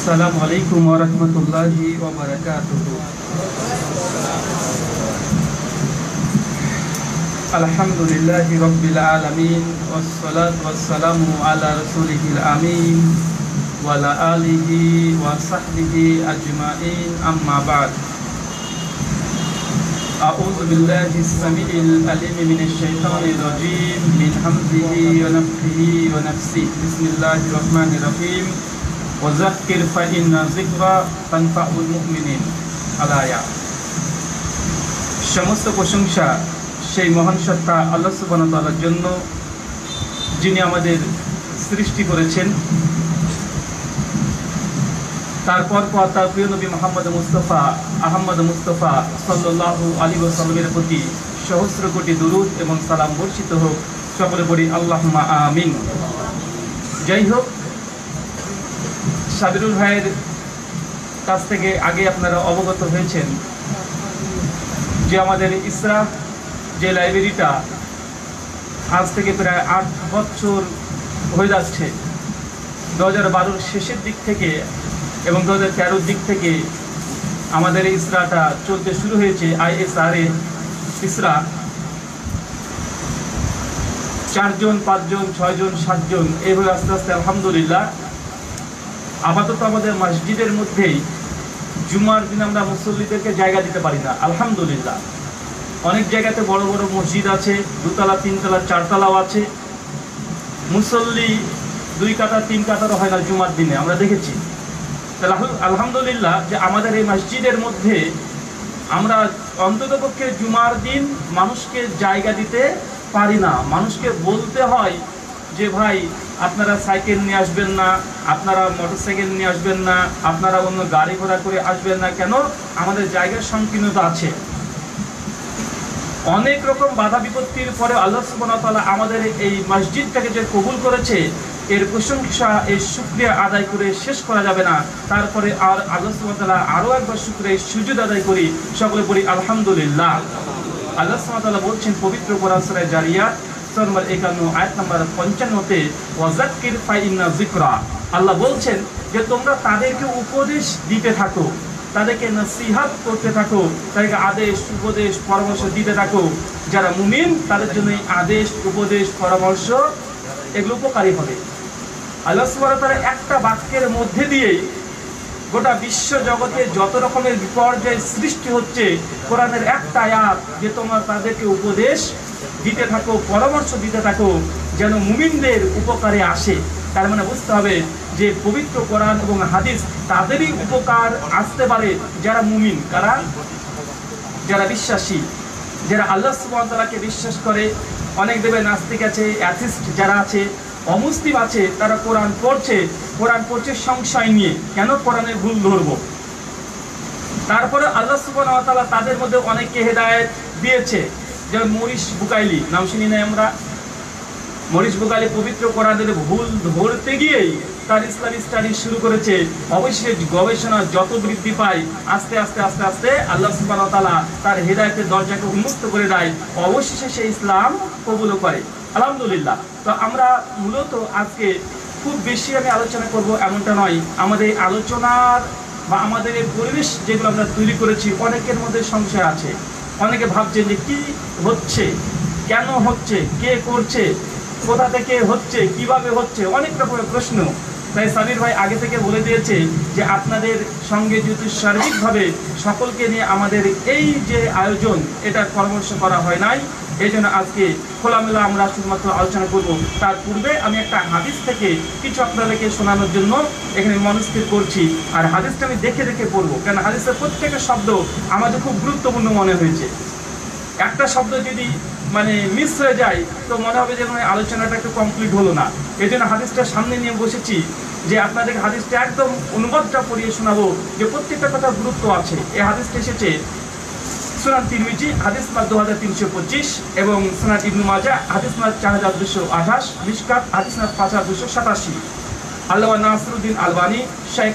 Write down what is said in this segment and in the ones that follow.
আসসালামু আলাইকুম ওয়া রাহমাতুল্লাহি ওয়া বারাকাতুহু। আলহামদুলিল্লাহি রাব্বিল আলামিন ওয়াস সালাতু ওয়াস সালামু আলা রাসূলিহিল আমিন ওয়া আলা আলিহি ওয়া সাহবিহি আজমাইন, আম্মা বা'দ। আউযু বিল্লাহিস সামিউল আলিম মিনাশ শাইতানির রাজীম মিন হামজিহি ওয়া নাফখিহি ওয়া নাফসিহি। বিসমিল্লাহির রহমানির রহিম। ওয়াযাক্কির ফাইন্না যিকরা তানফাউল মুমিনিন। আলায়া। সমস্ত প্রশংসা সেই মহান সত্তা আল্লাহ সুবহানাহু ওয়া তাআলার জন্য, যিনি আমাদের সৃষ্টি করেছেন। তারপর তার প্রিয় নবী মুহাম্মদ মুস্তাফা সাল্লাল্লাহু আলাইহি ওয়াসাল্লামের প্রতি সহস্র কোটি দুরূদ এবং সালাম বর্ষিত হোক। সকলে পড়ি আল্লাহুম্মা আমিন। যাই হোক, সাবিরুল ভাইয়ের কাছ থেকে আগে আপনারা অবগত হয়েছেন যে আমাদের ইসরা যে লাইব্রেরিটা আজ থেকে প্রায় 8 বছর হয়ে যাচ্ছে। 2012 শেষের দিক থেকে এবং 2013 দিক থেকে আমাদের ইসরাটা চলতে শুরু হয়েছে। ISRA ইসরা 4 জন, 5 জন, 6 জন, 7 জন এইভাবে আস্তে আস্তে আলহামদুলিল্লাহ আপাতত আমাদের মসজিদের মধ্যেই জুমার দিন আমরা মুসল্লিদেরকে জায়গা দিতে পারি না। আলহামদুলিল্লাহ অনেক জায়গাতে বড় বড় মসজিদ আছে, 2 তলা 3 তলা 4 তলাও আছে। মুসল্লি 2 কাতার 3 কাতারও হয় না জুমার দিনে, আমরা দেখেছি। তাহলে আলহামদুলিল্লাহ যে আমাদের এই মসজিদের মধ্যে আমরা অন্ততপক্ষে জুমার দিন মানুষকে জায়গা দিতে পারি না। মানুষকে বলতে হয় যে ভাই আপনারা সাইকেল নিয়ে আসবেন না, আপনারা মোটরসাইকেল নিয়ে আসবেন না, আপনারা অন্য গাড়ি ঘোড়া করে আসবেন না। কেন? আমাদের জায়গার সংকীর্ণতা আছে। অনেক রকম বাধা বিপত্তির পরে আল্লাহ সুবহানাহু ওয়া তাআলা আমাদের এই মসজিদটাকে যে কবুল করেছে, এর প্রশংসা, এর শুকরিয়া আদায় করে শেষ করা যাবে না। তারপরে আর আল্লাহ সুবহানাহু ওয়া তাআলা আরও একবার শুকরিয়া সুজুদ আদায় করি। সকলে পড়ি আলহামদুলিল্লাহ। আল্লাহ সুবহানাহু ওয়া তাআলা বলছেন পবিত্র কোরআন সূরা জারিয়াত সূরা নম্বর 51 আয়াত নম্বর 55-তে, ওয়াযাক্কির ফাইন্না যিকরা। আল্লাহ বলছেন যে তোমরা তাদেরকে উপদেশ দিতে থাকো, তাদেরকে নসিহত করতে থাকো, তাদেরকে আদেশ উপদেশ পরামর্শ দিতে থাকো। যারা মুমিন তাদের জন্য এই আদেশ উপদেশ পরামর্শ এগুলো উপকারী হবে। আল্লাহ সুবহানাহু ওয়া তাআলা একটা বাক্যের মধ্যে দিয়েই গোটা বিশ্ব জগতে যত রকমের বিপর্যয় সৃষ্টি হচ্ছে, কোরআনের একটা আয়াত যে তোমরা তাদেরকে উপদেশ দিতে থাকো, পরামর্শ দিতে থাকো, যেন মুমিনদের উপকারে আসে। তার মানে বুঝতে হবে যে পবিত্র কোরআন এবং হাদিস তাদেরই উপকার আসতে পারে যারা মুমিন। কারা? যারা বিশ্বাসী, যারা আল্লাহ সুবহানাহু ওয়া তাআলাকে বিশ্বাস করে। অনেক দেবে নাস্তিক আছে, অ্যাথিস্ট যারা আছে, অমুসলিম আছে, তারা কোরআন পড়ছে সংশয় নিয়ে, কেন কোরআনের ভুল ধরবো। তারপরে আল্লাহ সুবহানাহু ওয়া তাআলা তাদের মধ্যে অনেককে হেদায়েত দিয়েছে। যেমন মরিস বুকাইলি নাম শুনি না আমরা? মরিস বুকাইলি পবিত্র কোরআনের ভুল ধরতে গিয়েই তার ইসলামিক স্টাডি শুরু করেছে। অবশ্যই গবেষণা যত বৃদ্ধি পায় আস্তে আস্তে আস্তে আস্তে আল্লাহ সুবহানাহু ওয়া তাআলা তার হেদায়েতের দরজাকে উন্মুক্ত করে দেয়। অবশেষে সে ইসলাম কবুল করে। আলহামদুলিল্লাহ। তো আমরা মূলত আজকে খুব বেশি আমি আলোচনা করব এমনটা নয়। আমাদের আলোচনার বা আমাদের এই পরিবেশ যেগুলো আমরা তৈরি করেছি, অনেকের মধ্যে সংশয় আছে। অনেকে ভাবছেন যে কি হচ্ছে, কেন হচ্ছে, কে করছে, কোথা থেকে হচ্ছে, কিভাবে হচ্ছে, অনেক রকমের প্রশ্ন। তাই সাবির ভাই আগে থেকে বলে দিয়েছে যে আপনাদের সঙ্গে যেহেতু সার্বিকভাবে সকলকে নিয়ে আমাদের এই যে আয়োজন, এটা পরামর্শ করা হয় নাই, এই জন্য আজকে খোলামেলা আমরা শুধুমাত্র আলোচনা করব। তার পূর্বে আমি একটা হাদিস থেকে কিছু আপনাদেরকে শোনানোর জন্য এখানে মনস্থির করছি। আর হাদিসটা আমি দেখে দেখে পড়বো, কেন হাদিসের প্রত্যেকটা শব্দ আমাদের খুব গুরুত্বপূর্ণ মনে হয়েছে। একটা শব্দ যদি মিস হয়ে যায় তো মনে হবে যে আলোচনাটা একটু কমপ্লিট হলো না। এই জন্য হাদিসটা সামনে নিয়ে বসেছি যে আপনাদের হাদিসটা একদম অনুবাদটা পড়িয়ে শোনাবো, যে প্রত্যেকটা কথা গুরুত্ব আছে। এই হাদিসটা এসেছে সুনান তিরমিজি হাদিস নাম্বার 2325 এবং সুনান ইবনে মাজাহ হাদিস নাম্বার 4228, মিশকাত হাদিস নাম্বার 5287। আল্লামা নাসিরউদ্দিন আলবানী, শেখ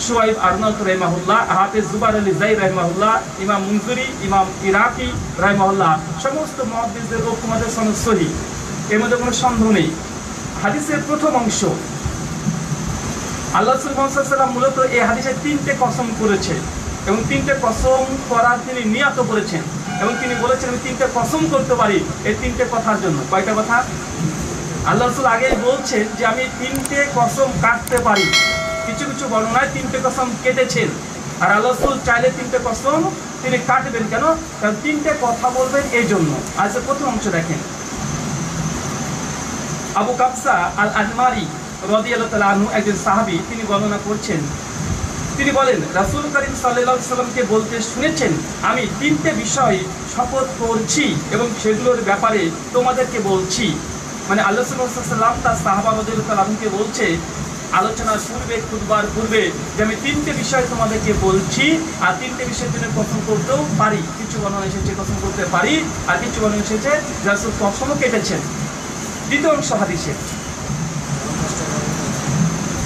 শুআইব আরনাউত রাহিমাহুল্লাহ, হাফেজ জুবাইর আলী যাই রাহিমাহুল্লাহ, ইমাম মুনজিরি, ইমাম ইরাকি রাহিমাহুল্লাহ, সমস্ত মুহাদ্দিসদের ঐক্যমতের সনদ সহিহ, এর মধ্যে কোনো সন্দেহ নেই। হাদিসের প্রথম অংশ, আল্লাহ রাসূল মুহাম্মদ সাল্লাল্লাহু আলাইহি ওয়াসাল্লাম মূলত এই হাদিসে 3টে কসম করেছে এবং 3টে কসম করার তিনি নিয়ত করেছেন এবং তিনি বলেছেন আমি 3টে কসম করতে পারি এই 3টে কথার জন্য। কয়টা কথা? আল্লাহ রাসূল আগেই বলছেন যে আমি 3টে কসম কাটতে পারি, কিছু কিছু বর্ণনায় 3টে কসম কেটেছেন। আর আল্লাহ রাসূল চাইলে 3টে কসম তিনি কাটবেন কেন? কারণ 3টে কথা বলবেন এই জন্য। আচ্ছা, প্রথম অংশ দেখেন, আবু কাবসা আল আনমারি রাদিয়াল্লাহু তাআলা আনহু একজন সাহাবী, তিনি বর্ণনা করছেন, তিনি বলেন রাসূল করিম সাল্লাল্লাহু আলাইহি সাল্লামকে বলতে শুনেছেন আমি 3টে বিষয় শপথ করছি এবং সেগুলোর ব্যাপারে তোমাদেরকে বলছি। মানে আল্লাহ রাসূল সাল্লাল্লাহু আলাইহি সাল্লাম তার সাহাবা রাদিয়াল্লাহু তাআলা আনহুকে বলছে আলোচনার পূর্বে, খুতবার পূর্বে, যে আমি 3টে বিষয় তোমাদেরকে বলছি আর 3টে বিষয়ের জন্য কসম করতেও পারি। কিছু বর্ণনা এসেছে কসম করতে পারি আর কিছু বর্ণনা এসেছে রাসূল কসমও কেটেছেন। দ্বিতীয় অংশ হাদিসে,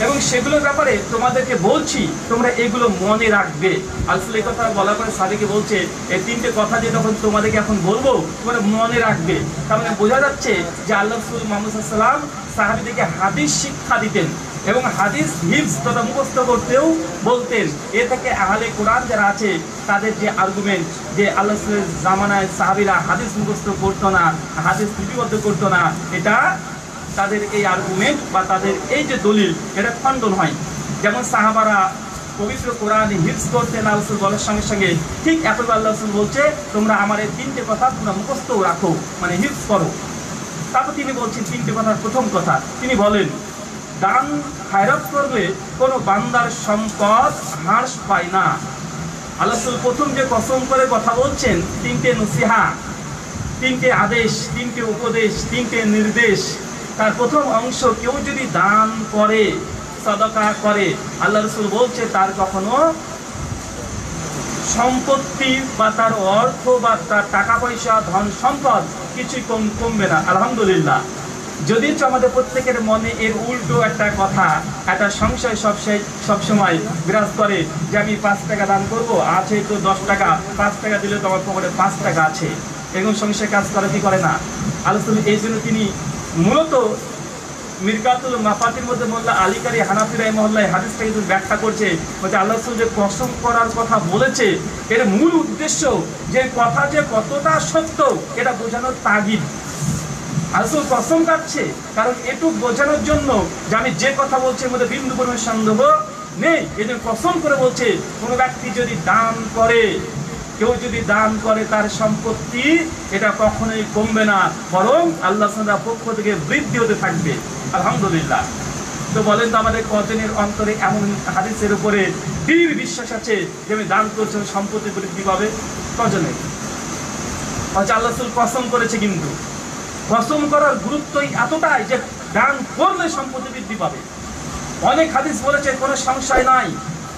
এবং সেগুলোর ব্যাপারে তোমাদেরকে বলছি তোমরা এগুলো মনে রাখবে। আসলে এই কথা বলার পরে সাহাবীকে বলছে এই 3টে কথা যে তখন তোমাদেরকে এখন বলবো তোমরা মনে রাখবে। তার মানে বোঝা যাচ্ছে যে আল্লাহ রাসূল মুহাম্মদ সাল্লাল্লাহু আলাইহি ওয়াসাল্লাম সাহাবীদেরকে হাদিস শিক্ষা দিতেন এবং হাদিস হিফজ তথা মুখস্থ করতেও বলতেন। এ থেকে আহলে কোরআন যারা আছে তাদের যে আর্গুমেন্ট যে আল্লাহ রাসূলের জামানায় সাহাবীরা হাদিস মুখস্থ করতো না, হাদিস লিপিবদ্ধ করতো না, এটা তাদের এই আর্গুমেন্ট বা তাদের এই যে দলিল এটা খণ্ডন হয়। যেমন সাহাবারা পবিত্র কোরআন হিফজ করতেন আল্লাহ রাসূল বলার সঙ্গে সঙ্গে, ঠিক একইভাবে আল্লাহ রাসূল বলছে তোমরা আমার এই 3টে কথা তোমরা মুখস্থ রাখো, মানে হিফজ করো। তারপর তিনি বলছেন 3টে কথার প্রথম কথা, তিনি বলেন দান খায়রাত করলে কোনো বান্দার সম্পদ হ্রাস পায় না। আল্লাহ রাসূল প্রথম যে কসম করে কথা বলছেন 3টে নসিহা, 3টে আদেশ, 3টে উপদেশ, 3টে নির্দেশ। তার প্রথম অংশ কেউ যদি দান করে, সাদাকা করে, আল্লাহ রাসূল বলছে তার কখনো সম্পত্তি বা তার অর্থ বা তার টাকা পয়সা ধন সম্পদ কিছুই কমবে না। আলহামদুলিল্লাহ। যদিও আমাদের প্রত্যেকের মনে এর উল্টো একটা কথা, একটা সংশয় সবসময় বিরাজ করে যে আমি 5 টাকা দান করব, আছে তো 10 টাকা, 5 টাকা দিলে তো আমার পকেটে 5 টাকা আছে, এরকম সংশয় কাজ করে কি করে না। আল্লাহ রাসূল এই জন্য তিনি মূলত মিরকাতুল মাফাতির মধ্যে মোল্লা আলী কারি হানাফি রাহিমাহুল্লাহ হাদিসটা কিন্তু ব্যাখ্যা করছে, বলছে আল্লাহ রাসূল যে কসম করার কথা বলেছে এর মূল উদ্দেশ্য যে কথা যে কতটা সত্য এটা বোঝানোর তাগিদ। রাসূল কসম কাটছে কারণ এটুকু বোঝানোর জন্য যে আমি যে কথা বলছি এর মধ্যে বিন্দু পরিমাণ সন্দেহ নেই। এদের কসম করে বলছে কোনো ব্যক্তি যদি দান করে, কেউ যদি দান করে তার সম্পত্তি এটা কখনোই কমবে না, বরং আল্লাহ তাআলার পক্ষ থেকে বৃদ্ধি হতে থাকবে। আলহামদুলিল্লাহ। তো বলেন তো আমাদের কজনের অন্তরে এমন হাদিসের উপরে দৃঢ় বিশ্বাস আছে যে আমি দান করছি সম্পত্তি বৃদ্ধি পাবে? কজনের? আল্লাহ রাসূল কসম করেছে, কিন্তু কসম করার গুরুত্বই এতটাই যে দান করলে সম্পত্তি বৃদ্ধি পাবে। অনেক হাদিস বলেছে কোনো সংশয় নাই,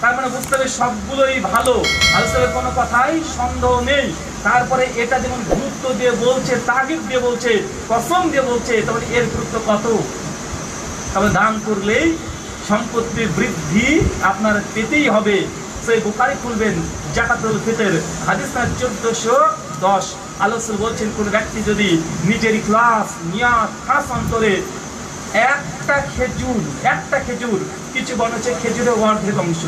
তার মানে বুঝতে হবে সবগুলোই ভালো, আল্লাহর কোনো কথাই সন্দেহ নেই। তারপরে এটা যেমন গুরুত্ব দিয়ে বলছে, তাগিদ দিয়ে বলছে, কসম দিয়ে বলছে, তাহলে এর গুরুত্ব কত। তবে দান করলেই সম্পত্তির বৃদ্ধি আপনার পেতেই হবে। সেই বুখারী খুলবেন, যাকাতুল ফিতর হাদিস নাম্বার 1410, আল্লাহ রাসূল বলছেন কোন ব্যক্তি যদি নিজের ইখলাস নিয়াত খাস অন্তরে একটা খেজুর, কিছু বর্ণনা খেজুরের অর্ধেক অংশ,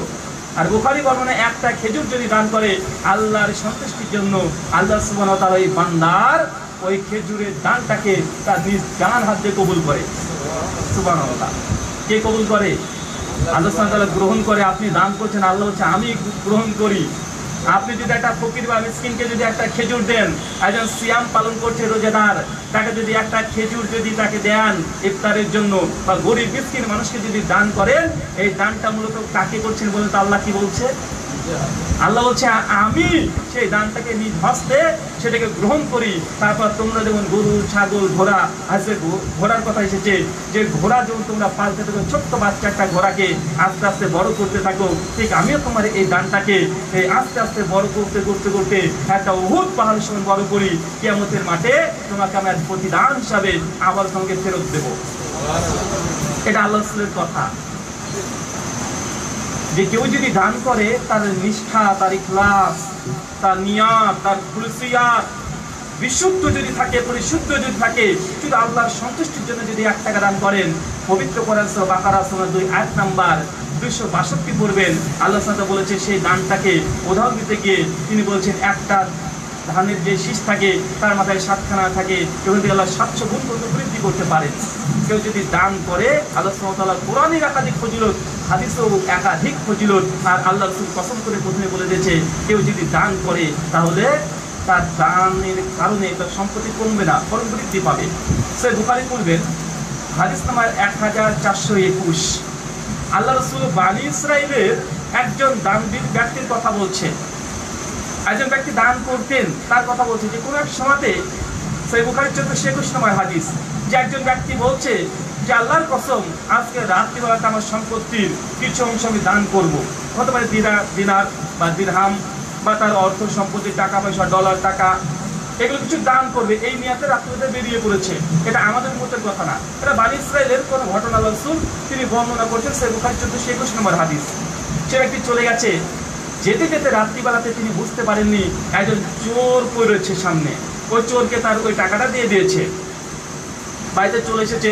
আর বুখারী বর্ণনা একটা খেজুর যদি দান করে আল্লাহর সন্তুষ্টির জন্য, আল্লাহ সুবহানাহু ওয়া তাআলা এই বান্দার ওই খেজুরের দানটাকে তার নিজ জান হাত দিয়ে কবুল করে। সুবহানাল্লাহ। কে কবুল করে? আল্লাহ সুবহানাহু ওয়া তাআলা গ্রহণ করে। আপনি দান করছেন, আল্লাহ বলছে আমি গ্রহণ করি। আপনি যদি একটা ফকির বা মিসকিনকে যদি একটা খেজুর দেন, একজন সিয়াম পালন করছে রোজাদার, তাকে যদি একটা খেজুর যদি তাকে দেন ইফতারের জন্য, বা গরিব মিসকিন মানুষকে যদি দান করেন, এই দানটা মূলত কাকে করছেন বলতে আল্লাহ কি বলছে? আল্লাহ বলছে আমি সেই দানটাকে নিজ হস্তে সেটাকে গ্রহণ করি। তারপর তোমরা যেমন গরু, ছাগল, ঘোড়া, আজকে ঘোড়ার কথা এসেছে যে ঘোড়া যেমন তোমরা পালতে থাকো, ছোট্ট বাচ্চা একটা ঘোড়াকে আস্তে আস্তে বড় করতে থাকো, ঠিক আমিও তোমার এই দানটাকে আস্তে আস্তে বড় করতে করতে করতে একটা উহুদ পাহাড়ের সমান বড় করি। কিয়ামতের মাঠে তোমাকে আমি আজ প্রতিদান হিসাবে আবার তোমাকে ফেরত দেব। এটা আল্লাহ রাসূলের কথা। যে কেউ যদি দান করে তার নিষ্ঠা, তার ইখলাস, তার নিয়াত, তার খুলসিয়াত বিশুদ্ধ যদি থাকে, পরিশুদ্ধ যদি থাকে, শুধু আল্লাহর সন্তুষ্টির জন্য যদি 1 টাকা দান করেন, পবিত্র কোরআন সূরা বাকারা সূরা 2 আয়াত নাম্বার 262 পড়বেন, আল্লাহ সাল্লাল্লাহু আলাইহি বলেছে সেই দানটাকে উদাহরণ দিতে গিয়ে তিনি বলছেন একটা ধানের যে শীষ থাকে তার মাথায় 7খানা থাকে, এবং আল্লাহ 700 গুণ পর্যন্ত বৃদ্ধি করতে পারেন। কেউ যদি দান করে আল্লাহ সুবহানাহু ওয়া তাআলা কোরআনের একাধিক ফজিলত, হাদিসেও একাধিক ফজিলত, আর আল্লাহ রাসূল কসম করে প্রথমে বলে দিয়েছে কেউ যদি দান করে তাহলে তার দানের কারণে তার সম্পত্তি কমবে না, বরং বৃদ্ধি পাবে। সে বুখারী বলবেন হাদিস নাম্বার 1421, আল্লাহ রাসূল বনী ইসরাইলের একজন দানবীর ব্যক্তির কথা বলছেন। একজন ব্যক্তি দান করতেন তার কথা বলছে যে কোনো এক সময়তে, সহিহ বুখারী 1421 নম্বর হাদিস, যে একজন ব্যক্তি বলছে যে আল্লাহর কসম আজকে রাত্রিবেলাতে আমার সম্পত্তির কিছু অংশ আমি দান করব, হতে পারে দিনার বা দিরহাম বা তার অর্থ সম্পত্তি, টাকা পয়সা, ডলার, টাকা, এগুলো কিছু দান করবে, এই নিয়াতে রাত্রিবেলাতে বেরিয়ে পড়েছে। এটা আমাদের উম্মতের কথা না, এটা বনী ইসরাইলের কোনো ঘটনা রাসূল তিনি বর্ণনা করছেন। সহিহ বুখারী 1421 নম্বর হাদিস। সে ব্যক্তি চলে গেছে, যেতে যেতে রাত্রিবেলাতে তিনি বুঝতে পারেননি একজন চোর পড়েছে সামনে, ওই চোরকে তার ওই টাকাটা দিয়ে দিয়েছে। বাড়িতে চলে এসেছে,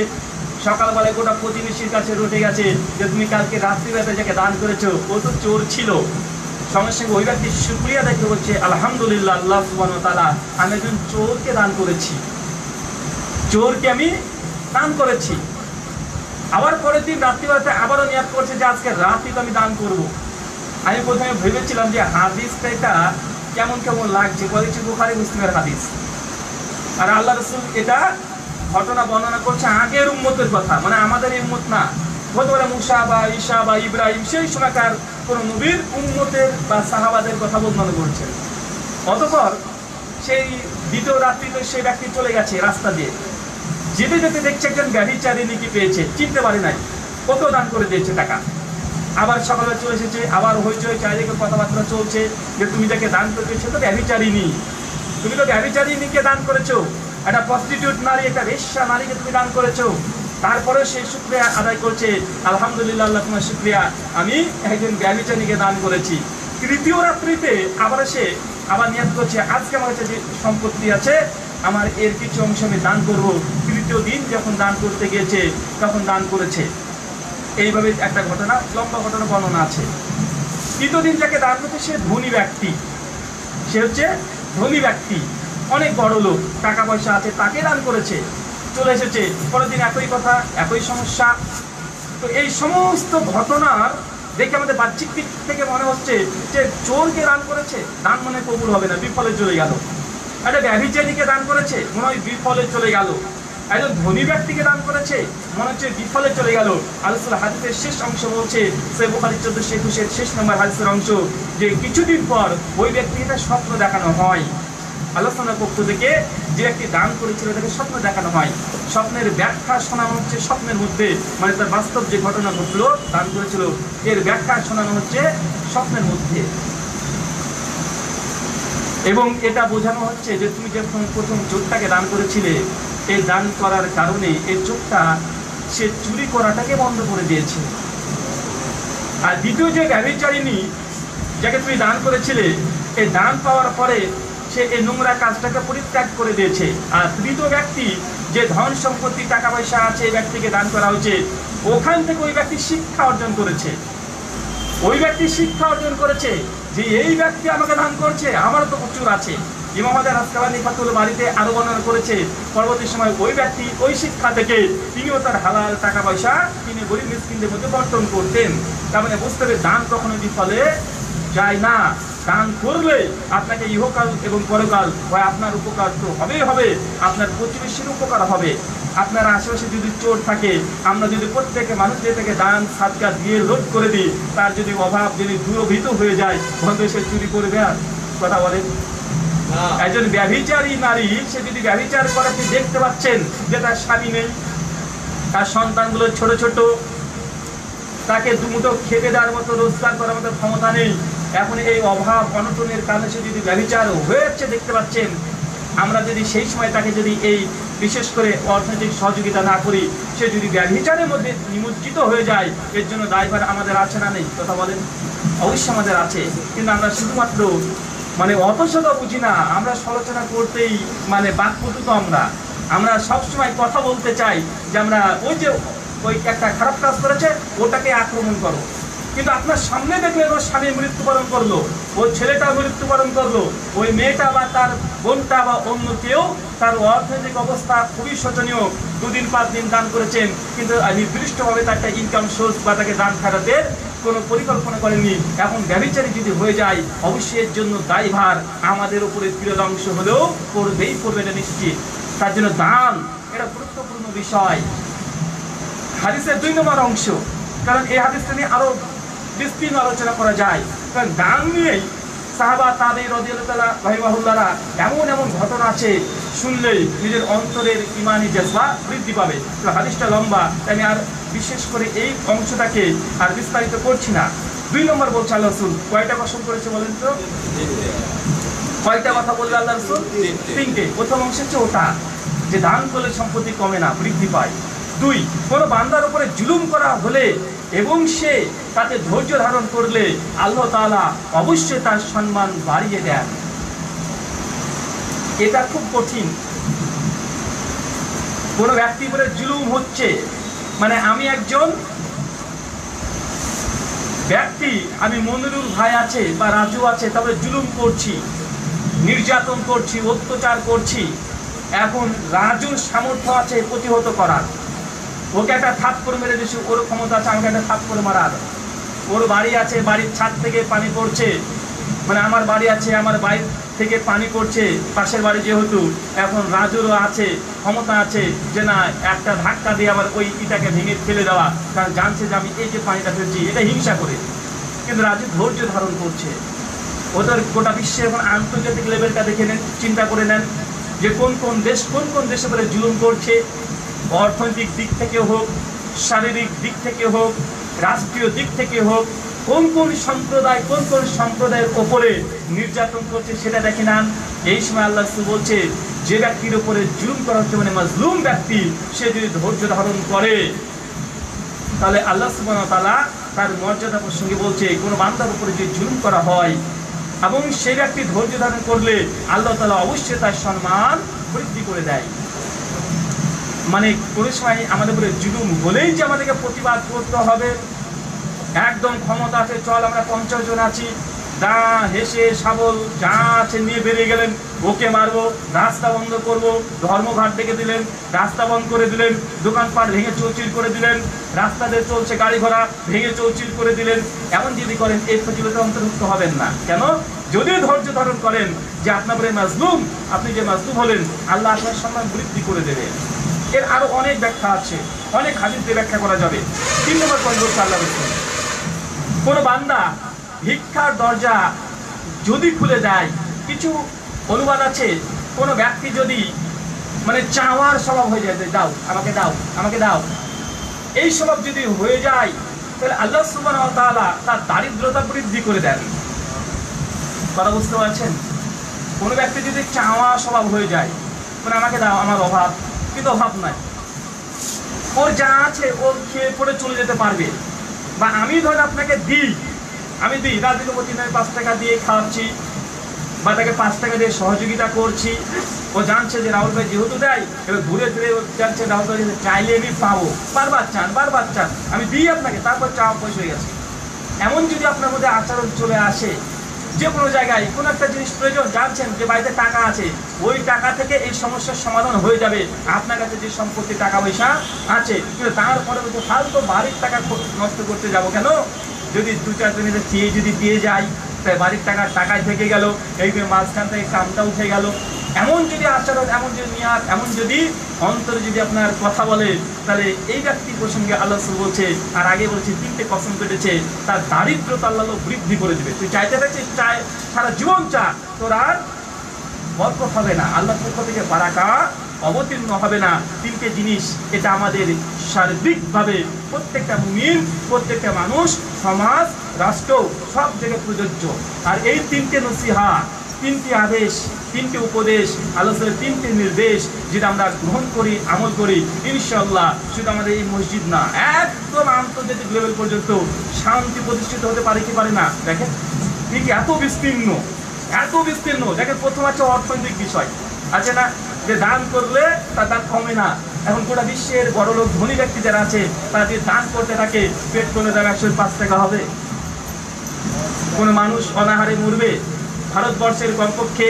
সকালবেলায় গোটা প্রতিবেশীর কাছে রটে গেছে যে তুমি কালকে রাত্রিবেলাতে যাকে দান করেছো ও তো চোর ছিল। সঙ্গে সঙ্গে ওই ব্যক্তি শুকরিয়া দেখে বলছে আলহামদুলিল্লাহ, আল্লাহ সুবহানাহু ওয়া তাআলা, আমি একজন চোরকে দান করেছি, চোরকে আমি দান করেছি। আবার পরের দিন রাত্রিবেলাতে আবারও নিয়াত করছে যে আজকে রাত্রি তো আমি দান করব। আমি প্রথমে ভেবেছিলাম যে হাদিসটা এটা কেমন কেমন লাগছে, বলেছি বুখারী মুসলিমের হাদিস, আর আল্লাহ রাসূল এটা ঘটনা বর্ণনা করছে আগের উম্মতের কথা, মানে আমাদের এই উম্মত না, হতে পারে মুসা বা ঈসা বা ইব্রাহিম, সেই সময়কার কোন নবীর উম্মতের বা সাহাবাদের কথা বর্ণনা করছেন। অতঃপর সেই দ্বিতীয় রাত্রিতে সেই ব্যক্তি চলে গেছে রাস্তা দিয়ে, যেতে যেতে দেখছে একজন ব্যভিচারিণীকে পেয়েছে, চিনতে পারে নাই, কত দান করে দিয়েছে টাকা। আবার সকালে চলে এসেছে, আবার হইচই, চারিদিকে কথাবার্তা চলছে যে তুমি যাকে দান করেছো সে তো ব্যভিচারিণী, তুমি তো ব্যভিচারিণীকে দান করেছো, একটা প্রস্টিটিউট নারী, একটা বেশ্যা নারীকে তুমি দান করেছো। তারপরে সে শুকরিয়া আদায় করছে, আলহামদুলিল্লাহ, আল্লাহ তোমার শুকরিয়া, আমি একজন ব্যভিচারিণীকে দান করেছি। তৃতীয় রাত্রিতে আবার সে আবার নিয়াত করছে আজকে আমার কাছে যে সম্পত্তি আছে আমার এর কিছু অংশ আমি দান করব। তৃতীয় দিন যখন দান করতে গিয়েছে তখন দান করেছে। এইভাবে একটা ঘটনা, লম্বা ঘটনা বর্ণনা আছে। তৃতীয় দিন যাকে দান করছে সে ধনী ব্যক্তি, সে হচ্ছে ধনী ব্যক্তি, অনেক বড় লোক, টাকা পয়সা আছে, তাকে দান করেছে। চলে এসেছে পরের দিন একই কথা, একই সমস্যা। তো এই সমস্ত ঘটনার দেখে আমাদের বাহ্যিক দিক থেকে মনে হচ্ছে যে চোরকে দান করেছে, দান মনে কবুল হবে না, বিফলে চলে গেল। একটা ব্যভিচারীকে দান করেছে, মনে হয় বিফলে চলে গেল। একজন ধনী ব্যক্তিকে দান করেছে, মনে হচ্ছে বিফলে চলে গেল। আল্লাহ হাদিসের শেষ অংশ বলছে, সহিহ বুখারী 1421 শেষ নম্বর হাদিসের অংশ, যে কিছুদিন পর ওই ব্যক্তিকে স্বপ্ন দেখানো হয়। আল্লাহ তাআলার পক্ষ থেকে যে একটি দান করেছিল তাকে স্বপ্ন দেখানো হয়, স্বপ্নের ব্যাখ্যা শোনানো হচ্ছে স্বপ্নের মধ্যে, মানে তার বাস্তব যে ঘটনা ঘটলো দান করেছিল এর ব্যাখ্যা শোনানো হচ্ছে স্বপ্নের মধ্যে। এবং এটা বোঝানো হচ্ছে যে তুমি যখন প্রথম চোরটাকে দান করেছিলে, এই দান করার কারণে এই চোরটা সে চুরি করাটাকে বন্ধ করে দিয়েছে। আর দ্বিতীয় যে ব্যভিচারিণী যাকে তুমি দান করেছিলে, এই দান পাওয়ার পরে সে এই নোংরা কাজটাকে পরিত্যাগ করে দিয়েছে। আর তৃতীয় ব্যক্তি যে ধন সম্পত্তি, টাকা পয়সা আছে, এই ব্যক্তিকে দান করা হয়েছে, ওখান থেকে ওই ব্যক্তি শিক্ষা অর্জন করেছে। ওই ব্যক্তি শিক্ষা অর্জন করেছে যে এই ব্যক্তি আমাকে দান করছে, আমারও তো প্রচুর আছে। ইমাম আহমদ আসকালানী ফাতুল বারীতে আরো বর্ণনা করেছে, পরবর্তী সময় ওই ব্যক্তি ওই শিক্ষা থেকে তিনিও তার হালাল টাকা পয়সা তিনি গরিব মিসকিনদের মধ্যে বন্টন করতেন। তার মানে বুঝতে হবে দান কখনো বিফলে যায় না। দান করলে আপনাকে ইহকাল এবং পরকাল হয় আপনার উপকার তো হবেই হবে, আপনার প্রতিবেশীর উপকার হবে। আপনার আশেপাশে যদি চোর থাকে, আমরা যদি প্রত্যেকে মানুষ যে থেকে দান সাদকা দিয়ে লোড করে দিই, তার যদি অভাব যদি দূরভূত হয়ে যায়, বন্ধু সে চুরি করবে আর কথা বলেন। একজন ব্যভিচারী নারী, সে যদি ব্যভিচার করে, আপনি দেখতে পাচ্ছেন যে তার স্বামী নেই, তার সন্তানগুলো ছোট ছোট, তাকে দুমুঠো খেতে দেওয়ার মতো, রোজগার করার মতো ক্ষমতা নেই। এখন এই অভাব অনটনের কারণে সে যদি ব্যভিচার হয়ে যাচ্ছে দেখতে পাচ্ছেন, আমরা যদি সেই সময় তাকে যদি এই বিশেষ করে অর্থনৈতিক সহযোগিতা না করি, সে যদি ব্যভিচারের মধ্যে নিমজ্জিত হয়ে যায়, এর জন্য দায়ভার আমাদের আছে না নেই? কথা বলেন, অবশ্যই আমাদের আছে। কিন্তু আমরা শুধুমাত্র মানে অত শত বুঝি না, আমরা সমালোচনা করতেই মানে বাকপটুতো। আমরা সবসময় কথা বলতে চাই যে আমরা ওই যে ওই একটা খারাপ কাজ করেছে ওটাকে আক্রমণ করো, কিন্তু আপনার সামনে দেখলেন ওর স্বামী মৃত্যুবরণ করলো, ওই ছেলেটা মৃত্যুবরণ করলো, ওই মেয়েটা বা তার বোনটা বা অন্য কেউ তার অর্থনৈতিক অবস্থা খুবই শোচনীয়, 2 দিন 5 দিন দান করেছেন কিন্তু নির্দিষ্টভাবে তার একটা ইনকাম সোর্স বা তাকে দান ফেরাতের কোনো পরিকল্পনা করেননি, এখন ব্যভিচারী যদি হয়ে যায় অবশ্যই এর জন্য দায়ভার আমাদের উপরে বিরোধ অংশ হলেও পড়বে এটা নিশ্চিত। তার জন্য দান এটা গুরুত্বপূর্ণ বিষয়। হাদিসের 2 নম্বর অংশ, কারণ এই হাদিসটা নিয়ে আরো বিস্তীর্ণ আলোচনা করা যায়, কারণ দান নিয়েই সাহাবা তাবেঈন রাদিয়াল্লাহু তাআলা রাহিমাহুল্লাহরা এমন ঘটনা আছে শুনলেই নিজের অন্তরের ঈমানি জজবা বৃদ্ধি পাবে। তো হাদিসটা লম্বা, তাই আর বিশেষ করে এই অংশটাকে আর বিস্তারিত করছি না। 2 নম্বর বলছে আল্লাহ রাসূল কয়টা কসম করেছে বলেন তো? কয়টা কথা বললে আল্লাহ রাসূল? 3টে। প্রথম অংশ হচ্ছে ওটা যে দান করলে সম্পত্তি কমে না, বৃদ্ধি পায়। 2, কোনো বান্দার উপরে জুলুম করা হলে এবং সে তাতে ধৈর্য ধারণ করলে আল্লাহ তাআলা অবশ্যই তার সম্মান বাড়িয়ে দেন। এটা খুব কঠিন। কোনো ব্যক্তির উপরে জুলুম হচ্ছে, মানে আমি একজন ব্যক্তি, আমি মনিরুল ভাই আছে বা রাজু আছে, তবে জুলুম করছি, নির্যাতন করছি, অত্যাচার করছি। এখন রাজুর সামর্থ্য আছে প্রতিহত করার, ওকে একটা থাপ্পড় মেরে দিয়েছি, ওর ক্ষমতা আছে আমাকে একটা থাপ্পড় মারার। ওর বাড়ি আছে, বাড়ির ছাদ থেকে পানি পড়ছে, মানে আমার বাড়ি আছে, আমার বাড়ি থেকে পানি পড়ছে, পাশের বাড়ি যেহেতু, এখন রাজুরও আছে, ক্ষমতা আছে যে না একটা ধাক্কা দিয়ে আমার ওই ইটাকে ভেঙে ফেলে দেওয়া, কারণ জানছে যে আমি এই যে পানিটা ফেলছি এটা হিংসা করে। কিন্তু রাজু ধৈর্য ধারণ করছে। ওদের গোটা বিশ্বে এখন আন্তর্জাতিক লেভেলটা দেখে নেন, চিন্তা করে নেন যে কোন কোন দেশে বলে জুলুম করছে, অর্থনৈতিক দিক থেকে হোক, শারীরিক দিক থেকে হোক, রাষ্ট্রীয় দিক থেকে হোক, কোন সম্প্রদায়ের ওপরে নির্যাতন করছে সেটা দেখে নেন। এই সময় আল্লাহ রাসূল বলছে যে ব্যক্তির উপরে জুলুম করা হচ্ছে, মানে মাজলুম ব্যক্তি, সে যদি ধৈর্য ধারণ করে তাহলে আল্লাহ সুবহানাহু ওয়া তাআলা তার মর্যাদা প্রসঙ্গে বলছে কোন বান্দার উপরে যদি জুলুম করা হয় এবং সেই ব্যক্তি ধৈর্য ধারণ করলে আল্লাহ তাআলা অবশ্যই তার সম্মান বৃদ্ধি করে দেয়। মানে কোনো সময় আমাদের উপরে জুলুম হলেই যে আমাদেরকে প্রতিবাদ করতে হবে, একদম ক্ষমতা আছে, চল আমরা 50 জন আছি, দা হেসে শাবল যা আছে নিয়ে বেরিয়ে গেলেন, ওকে মারবো, রাস্তা বন্ধ করব, ধর্মঘাট ডেকে দিলেন, রাস্তা বন্ধ করে দিলেন, দোকানপাট ভেঙে চৌচির করে দিলেন, রাস্তাতে চলছে গাড়ি ঘোড়া ভেঙে চৌচির করে দিলেন। এমন যদি করেন এই ফজিলতে অন্তর্ভুক্ত হবেন না। কেন? যদি ধৈর্য ধারণ করেন যে আপনার উপরে মাজলুম, আপনি যে মাজলুম হলেন, আল্লাহ আপনার সম্মান বৃদ্ধি করে দেবে। এর আরো অনেক ব্যাখ্যা আছে, অনেক হাদিস দিয়ে ব্যাখ্যা করা যাবে। 3 নম্বর পয়েন্ট বলছে আল্লাহ রাসূল, কোন বান্দা ভিক্ষার দরজা যদি খুলে দেয়, কিছু অনুবাদ আছে কোনো ব্যক্তি যদি মানে চাওয়ার স্বভাব হয়ে যায়, দাও আমাকে দাও আমাকে দাও, এই স্বভাব যদি হয়ে যায় তাহলে আল্লাহ সুবহানাহু ওয়া তাআলা তার দারিদ্রতা বৃদ্ধি করে দেন। কথা বুঝতে পারছেন? কোনো ব্যক্তি যদি চাওয়া স্বভাব হয়ে যায়, মানে আমাকে দাও, আমার অভাব, কিন্তু অভাব নাই, ওর যা আছে ও খেয়ে পড়ে চলে যেতে পারবে, বা আমি ধরেন আপনাকে দিই, আমি দিই রাজনীতি প্রতি 5 টাকা দিয়ে খাওয়াচ্ছি বা তাকে 5 টাকা দিয়ে সহযোগিতা করছি, ও জানছে যে রাহুল ভাই যেহেতু দেয়, এবার ঘুরে ফিরে জানছে রাহুল ভাই চাইলে আমি পাবো, বারবার চান, আমি দিই আপনাকে, তারপর চাওয়া পয়সা হয়ে গেছে। এমন যদি আপনার মধ্যে আচরণ চলে আসে, যে কোনো জায়গায় কোনো একটা জিনিস প্রয়োজন, জানছেন যে বাড়িতে টাকা আছে, ওই টাকা থেকে এই সমস্যার সমাধান হয়ে যাবে, আপনার কাছে যে সম্পত্তি টাকা পয়সা আছে, কিন্তু তারপরে ফালতু বাড়ির টাকা নষ্ট করতে যাব কেন? যদি 2-4 জনের চেয়ে যদি দিয়ে যায়, তাই বাড়ির টাকায় থেকে গেল, এই মাঝখান থেকে কামটা উঠে গেল। এমন যদি আচরণ, এমন যদি নিয়াত, এমন যদি অন্তরে যদি আপনার কথা বলে, তাহলে এই ব্যক্তি প্রসঙ্গে আল্লাহ রাসূল বলছে, আর আগে বলছে 3টে কসম কেটেছে, তার দারিদ্রতা আল্লাহ বৃদ্ধি করে দেবে। তুই চাইতে থাকছিস, চাই সারা জীবন চা, তোর আর বরকত হবে না, আল্লাহর পক্ষ থেকে বারাকা অবতীর্ণ হবে না। 3টে জিনিস, এটা আমাদের সার্বিকভাবে প্রত্যেকটা মুমিন, প্রত্যেকটা মানুষ, সমাজ, রাষ্ট্র সব জায়গায় প্রযোজ্য। আর এই 3টে নসিহত, 3টি আদেশ, 3টি উপদেশ, আলোচনার 3টি নির্দেশ যেটা আমরা গ্রহণ করি, আমল করি, ইনশাআল্লাহ শুধু আমাদের এই মসজিদ না, একদম আন্তর্জাতিক লেভেল পর্যন্ত শান্তি প্রতিষ্ঠিত হতে পারে কি পারে না। দেখেন ঠিক এত বিস্তীর্ণ। দেখেন প্রথম আছে অর্থনৈতিক বিষয় আছে না, যে দান করলে তার দান কমে না। এখন গোটা বিশ্বের বড় লোক ধনী ব্যক্তি যারা আছে, তারা যদি দান করতে থাকে, পেট করে দেবে 105 টাকা হবে, কোনো মানুষ অনাহারে মরবে? ভারতবর্ষের কমপক্ষে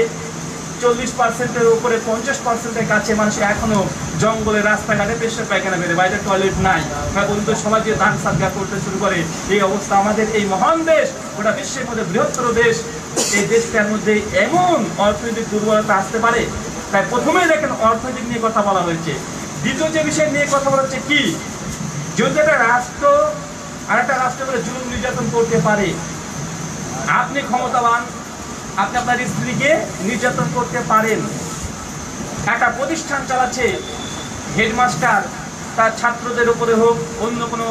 40%-এর উপরে 50%-এর কাছে মানুষ এখনো জঙ্গলে রাস্তাঘাটে পেশাব পায়খানা বেড়ে, বাইরে টয়লেট নাই, বন্ধু সমাজে দান সাদগা করতে শুরু করে। এই অবস্থা আমাদের এই মহান দেশ, গোটা বিশ্বের মধ্যে বৃহত্তর দেশ, এই দেশটার মধ্যে এমন অর্থনৈতিক দুর্বলতা আসতে পারে? তাই প্রথমেই দেখেন অর্থনৈতিক নিয়ে কথা বলা হয়েছে। দ্বিতীয় যে বিষয় নিয়ে কথা বলা হচ্ছে কি, যদি একটা রাষ্ট্র আর একটা রাষ্ট্র করে জুলুম নির্যাতন করতে পারে, আপনি ক্ষমতাবান, আপনি আপনার স্ত্রীকে নির্যাতন করতে পারেন। একটা প্রতিষ্ঠান চালাচ্ছে, হেডমাস্টার তার ছাত্রদের উপরে হোক, অন্য কোনো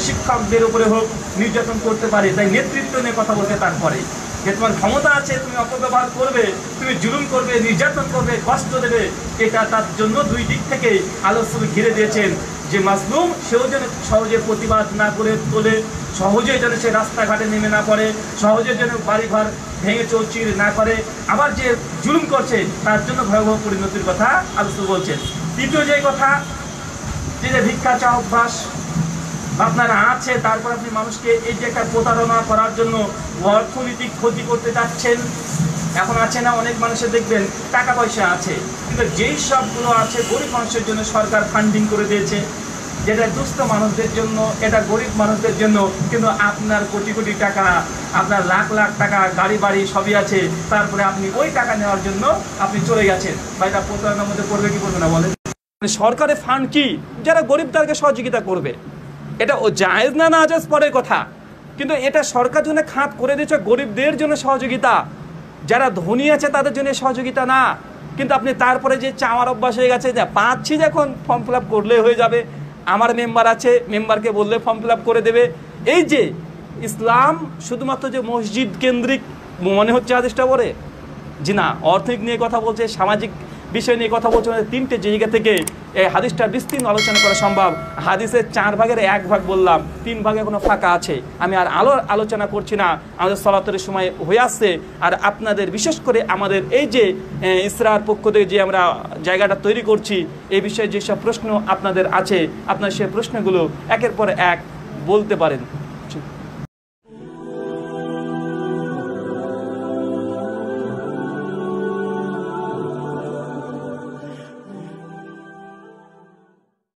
শিক্ষকদের উপরে হোক নির্যাতন করতে পারে। তাই নেতৃত্ব নিয়ে কথা বলতে তারপরে যে তোমার ক্ষমতা আছে, তুমি অপব্যবহার করবে, তুমি জুলুম করবে, নির্যাতন করবে, কষ্ট দেবে, এটা তার জন্য দুই দিক থেকে আলোচনা ঘিরে দিয়েছেন। যে মাজলুম সেও যেন সহজে প্রতিবাদ না করে তোলে, সহজে যেন সে রাস্তাঘাটে নেমে না পড়ে, সহজে যেন বাড়িঘর ভেঙে চৌচির না করে, আবার যে জুলুম করছে তার জন্য ভয়াবহ পরিণতির কথা আলোচনা বলছেন। তৃতীয় যে কথা, যে ভিক্ষা চা অভ্যাস আপনারা আছে, তারপর আপনি মানুষকে এই যে একটা প্রতারণা করার জন্য অর্থনৈতিক ক্ষতি করতে যাচ্ছেন। এখন আছে না অনেক মানুষের দেখবেন টাকা পয়সা আছে, কিন্তু যেই সবগুলো আছে গরিব মানুষের জন্য সরকার ফান্ডিং করে দিয়েছে, যেটা দুস্থ মানুষদের জন্য, এটা গরিব মানুষদের জন্য, কিন্তু আপনার কোটি কোটি টাকা, আপনার লাখ লাখ টাকা, গাড়ি বাড়ি সবই আছে, তারপরে আপনি ওই টাকা নেওয়ার জন্য আপনি চলে গেছেন। বা এটা প্রতারণার মধ্যে পড়বে কি পড়বে না বলেন? সরকারের ফান্ড কি? যারা গরিবদেরকে সহযোগিতা করবে, এটা ও জায়েজ না না জায়েজ পরের কথা, কিন্তু এটা সরকার জন্য খাত করে দিয়েছে গরিবদের জন্য সহযোগিতা, যারা ধনী আছে তাদের জন্য সহযোগিতা না। কিন্তু আপনি তারপরে যে চাওয়ার অভ্যাস হয়ে গেছে, যে পাচ্ছি যখন ফর্ম ফিল আপ করলে হয়ে যাবে, আমার মেম্বার আছে, মেম্বারকে বললে ফর্ম ফিল আপ করে দেবে। এই যে ইসলাম শুধুমাত্র যে মসজিদ কেন্দ্রিক মনে হচ্ছে হাদিসটা বলে, জি না, অর্থনৈতিক নিয়ে কথা বলছে, সামাজিক বিষয় নিয়ে কথা বলছে। তিনটে জায়গা থেকে এই হাদিসটা বিস্তীর্ণ আলোচনা করা সম্ভব। হাদিসের 4 ভাগের 1 ভাগ বললাম, 3 ভাগে কোনো ফাঁকা আছে। আমি আর আলোচনা করছি না, আমাদের সালাতের সময় হয়ে আসছে। আর আপনাদের বিশেষ করে আমাদের এই যে ইসরার পক্ষ থেকে যে আমরা জায়গাটা তৈরি করছি, এই বিষয়ে যেসব প্রশ্ন আপনাদের আছে, আপনার সেই প্রশ্নগুলো একের পর এক বলতে পারেন।